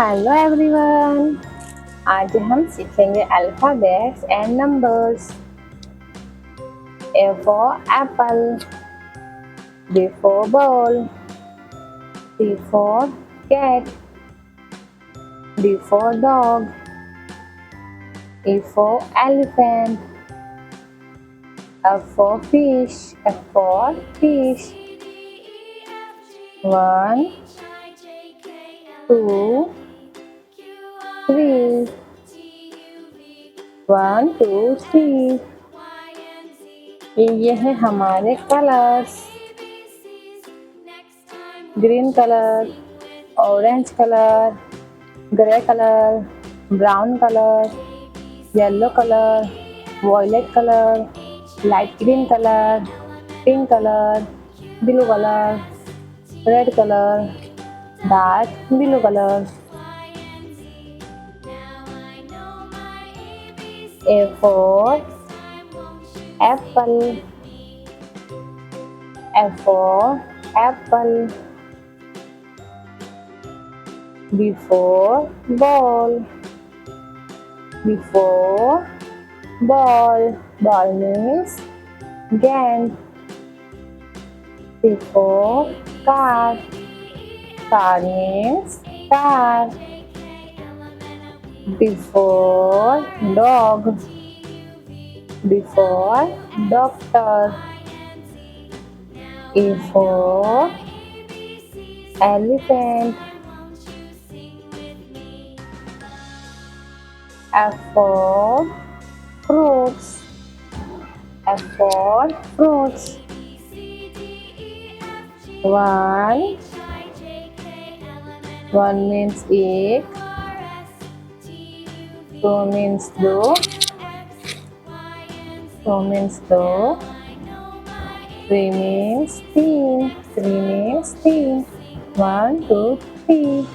Hello everyone. आज हम सीखेंगे alphabets and numbers. A for apple, B for ball, C for cat, D for dog, E for elephant, F for fish, F for fish. 1, 2, 3. 1, 2, 3. ये है हमारे colours. Green colour, orange colour, grey colour, brown colour, yellow colour, violet colour, light green colour, pink colour, blue colour, red colour, dark blue colour. A for apple, F for apple, B for ball, B for ball, ball means game. C for car, car means car. D for dog, D for doctor. E for elephant, F for fruits, F for fruits. 1 means egg, 2 means do, 2 means do, 3 means teen, 3 means teen. 1, 2, 3.